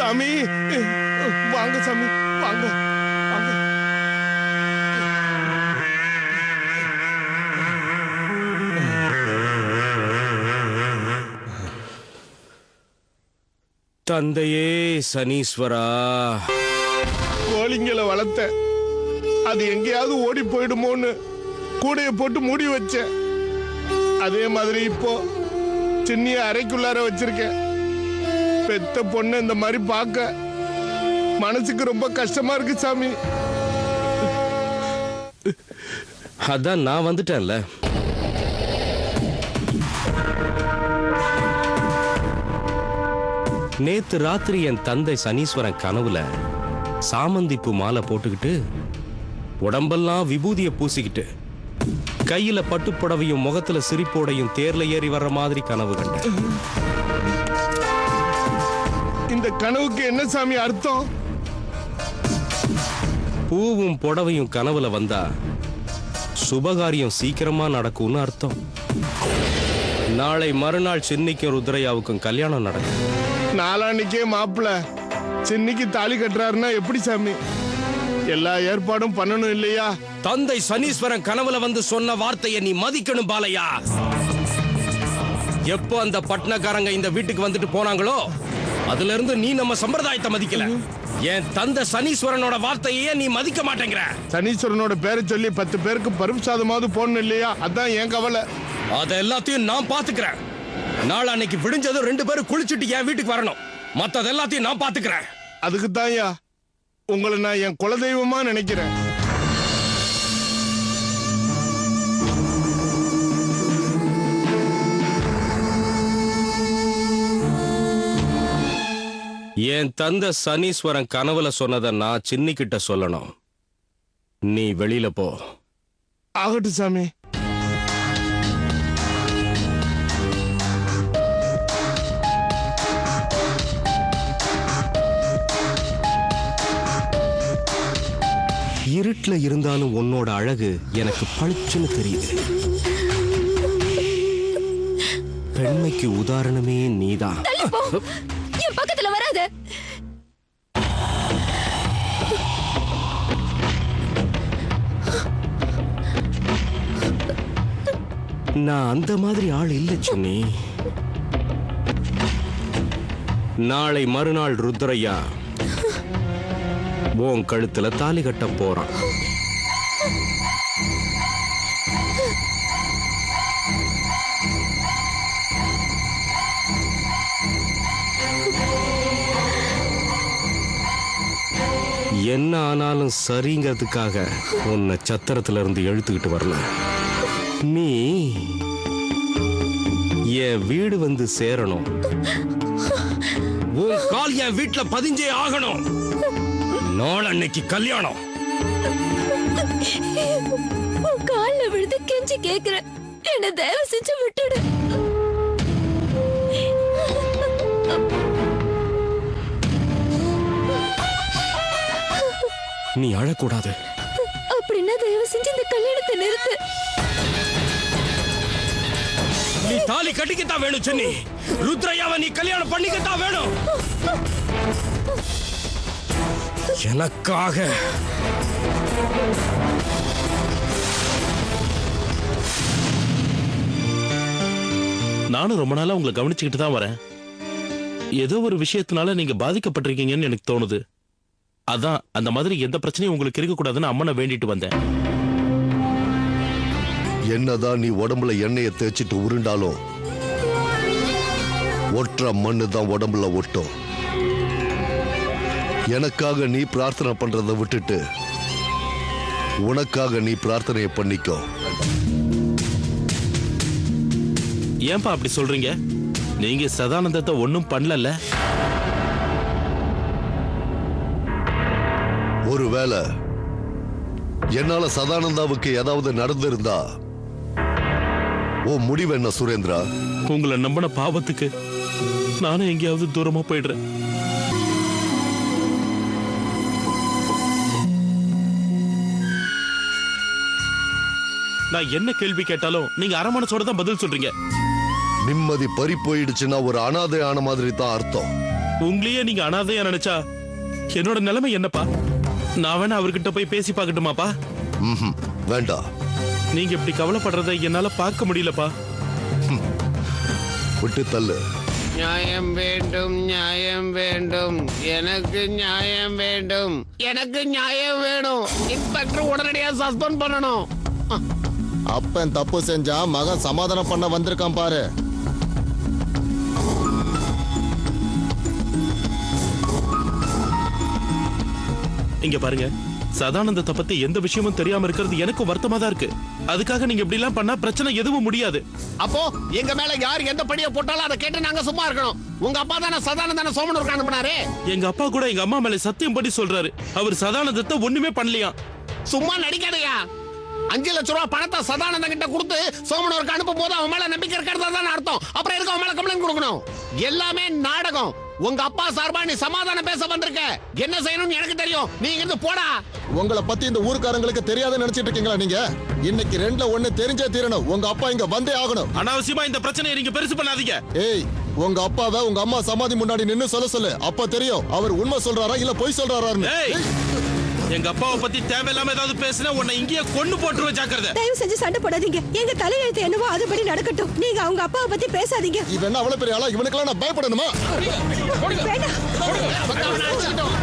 சாமி வாங்க சாமி வாங்க வாங்க. தந்தையே சனீஸ்வரா, கோழிங்களை வளர்த்த அது எங்கேயாவது ஓடி போயிடுமோன்னு கூடைய போட்டு மூடி வச்சேன். அதே மாதிரி இப்போ சின்னிய அறைக்குள்ளார வச்சிருக்கேன். பெத்த பொண்ணு இந்த மாதிரி பார்க்க மனசுக்கு ரொம்ப கஷ்டமா இருக்கு சாமி. அதான் நான் வந்துட்டேன்ல. நேத்து ராத்திரி என் தந்தை சனீஸ்வரன் கனவுல சாமந்திப்பூ மாலை போட்டுக்கிட்டு உடம்பெல்லாம் விபூதிய பூசிக்கிட்டு கையில பட்டுப்புடவையும் முகத்துல சிரிப்போடையும் தேர்ல ஏறி வர்ற மாதிரி கனவு கண்டேன். இந்த கனவுக்கு என்ன சாமி அர்த்தம்? பூவும் புடவையும் கனவுல வந்தா சுபகாரியம் சீக்கிரமா நடக்கும்னு அர்த்தம். நாளை மறுநாள் சின்னிக்கும் ருத்ரையாவுக்கும் கல்யாணம் நடக்கும். நாளான்னைக்கே மாப்பிள்ள சின்னிக்கு தாலி கட்டுறாருன்னா எப்படி சாமி? எல்லா ஏற்பாடும் பண்ணணும் இல்லையா? தந்தை சனீஸ்வரன் கனவுல வந்து சொன்ன வார்த்தையை நீ மதிக்கணும் பாலையா. எப்போ அந்த பட்னக்காரங்க இந்த வீட்டுக்கு வந்துட்டு போனாங்களோ அதுல இருந்து நீ நம்ம சம்பிரதாயத்தை மதிக்கல. என் தந்தை சனீஸ்வரனோட வார்த்தையே நீ மதிக்க மாட்டேங்கிற. சனீஸ்வரனோட பேரை சொல்லி 10 பேருக்கு பருப்பு சாதமாவது போடணும் இல்லையா? அதான் என் கவலை. அத எல்லாத்தையும் நான் பாத்துக்கிறேன். நாள் அன்னைக்கு விடிஞ்சதும் 2 பேரும் குளிச்சுட்டு என் வீட்டுக்கு வரணும். மத்தது எல்லாத்தையும் நான் பாத்துக்கிறேன். அதுக்கு தான்யா உங்களை நான் என் குலதெய்வமா நினைக்கிறேன். என் தந்தை சனீஸ்வரன் கனவுல சொன்னதை நான் சின்னிக்கிட்ட சொல்லணும். நீ வெளியில போ. ஆகட்டும் சாமி. இருட்டுல இருந்தாலும் உன்னோட அழகு எனக்கு பளிச்சுன்னு தெரியுது. பெண்மைக்கு உதாரணமே நீதான். என் பக்கத்துல வராத. நான் அந்த மாதிரி ஆள் இல்ல சின்னி. நாளை மறுநாள் ருத்ரையா உன் கழுத்துல தாலி கட்ட போறான். என்ன ஆனாலும் சரிங்கிறதுக்காக உன்னை சத்திரத்துல இருந்து இழுத்துக்கிட்டு வரல. நீ என் வீடு வந்து சேரணும். உன் கால் என் வீட்டுல பதிஞ்சே ஆகணும். நாள் அன்னைக்கு கல்யாணம். உன் கால்ல விழுந்து கெஞ்சி கேக்குறேன், என்ன தயவு செஞ்சு விட்டுடு. நீ அழக்கூடாது. அப்படின்னா தயவு செஞ்சு இந்த கல்யாணத்தை நிறுத்து. நீ தாலி கட்டிக்கத்தான் வேணும் சின்னி. ருத்ரையாவை நீ கல்யாணம் பண்ணிக்கத்தான் வேணும். எனக்காக. நானும் ரொம்ப நாளா உங்களை கவனிச்சுக்கிட்டு தான் வரேன். ஏதோ ஒரு விஷயத்தினால நீங்க பாதிக்கப்பட்டிருக்கீங்கன்னு எனக்கு தோணுது. அதான் அந்த மாதிரி எந்த பிரச்சனையும் உங்களுக்கு இருக்கக்கூடாதுன்னு அம்மனை வேண்டிட்டு வந்தேன். என்னதான் நீ உடம்புல எண்ணெயை தேய்ச்சிட்டு உருண்டாலும் ஒற்ற மண்ணு தான் உடம்புல ஒட்டும். எனக்காக நீ பிரார்த்தனை பண்றதை விட்டுட்டு உனக்காக நீ பிரார்த்தனையை பண்ணிக்கோ. ஏன்பா அப்படி சொல்றீங்க? நீங்க சதானந்தத்தை ஒன்னும் பண்ணல. ஒருவேளை என்னால சதானந்தாவுக்கு ஏதாவது நடந்திருந்தா ஓ முடிவு என்ன சுரேந்திரா? உங்களை நம்பின பாவத்துக்கு நானும் எங்கேயாவது தூரமா போயிடுறேன். நான் என்ன கேள்வி கேட்டாலும் நீங்க அரமனசோட தான் பதில் சொல்றீங்க. நிம்மதி பறி போயிடுச்சுன்னா ஒரு அனாதை ஆன மாதிரி தான் அர்த்தம். உங்களையே நீங்க அனாதையா நினைச்சா என்னோட நிலைமை என்னப்பா? நான் வேணா அவர்கிட்ட போய் பேசி பார்க்கட்டுமாப்பா? ம்ஹும். வேண்டாம். நீங்க இப்படி கவலைப்படுறதை என்னால பார்க்க முடியலப்பா. விட்டு தள்ளு. நியாயம் வேண்டும், நியாயம் வேண்டும், எனக்கு நியாயம் வேண்டும், எனக்கு நியாயம் வேணும். இன்ஸ்பெக்டர் உடனடியா சஸ்பெண்ட் பண்ணணும். அப்பன் தப்பு செஞ்சா மகன் சமாதானம் பண்ண வந்திருக்கான் பாரு. இங்க பாருங்க, சதானந்தத்தை பத்தி எந்த விஷயமும் தெரியாம இருக்கிறது எனக்கு வருத்தமா தான் இருக்கு. அதுக்காக நீங்க இப்படி எல்லாம் பண்ணா பிரச்சனை எதுவும் முடியாது. அப்போ எங்க மேல யார் எந்த படியை போட்டாலும் அதை கேட்டு நாங்க சும்மா இருக்கணும். உங்க அப்பா தானே சதானந்தன சோமனூருக்கு அனுப்புனாரு. எங்க அப்பா கூட எங்க அம்மா மேல சத்தியம் பண்ணி சொல்றாரு, அவர் சதானந்தத்தை ஒண்ணுமே பண்ணலையா. சும்மா நடிக்காதயா. 5 லட்சம் ரூபாய் பணத்தை சதானந்த கிட்ட கொடுத்து சோமனூருக்கு அனுப்பும் போது அவன் மேல நம்பிக்கை இருக்கிறதா தான் அர்த்தம். அப்புறம் எதுக்கு அவன் மேல கம்ப்ளைண்ட் கொடுக்கணும்? எல்லாமே நாடகம். உங்க அப்பா சார்பா நீ சமாதானம் பேச வந்திருக்க. என்ன செய்யணும்னு எனக்கு தெரியும். நீ இருந்து போடா. உங்களை பத்தி இந்த ஊர்க்காரங்களுக்கு தெரியாதுன்னு நினைச்சிட்டு இருக்கீங்களா நீங்க? இன்னைக்கு 2ல 1 தெரிஞ்சே தீரணும். உங்க அப்பா இங்க வந்தே ஆகணும். அனாவசியமா இந்த பிரச்சனையை நீங்க பெருசு பண்ணாதீங்க. ஏய், உங்க அப்பாவை உங்க அம்மா சமாதி முன்னாடி நின்னு சொல்ல சொல்லு. அப்ப தெரியும் அவர் உண்மை சொல்றாரா இல்ல பொய் சொல்றாரான்னு. ஏய், எங்க அப்பாவை பத்தி தேவையில்லாம ஏதாவது பேசினா உன்னை இங்கேயே கொண்டு போட்டுருவேன், ஜாக்கிரதை. தயவு செஞ்சு சண்டை போடாதீங்க. எங்க தலையெழுத்து என்னவோ அதுபடி நடக்கட்டும். நீங்க அவங்க அப்பாவை பத்தி பேசாதீங்க. இவன் என்ன அவ்வளவு பெரிய ஆளா? இவனுக்கெல்லாம் நான் பயப்படணுமா? வேண்டாம். அவனை அடிச்சுக்கிட்டோம்.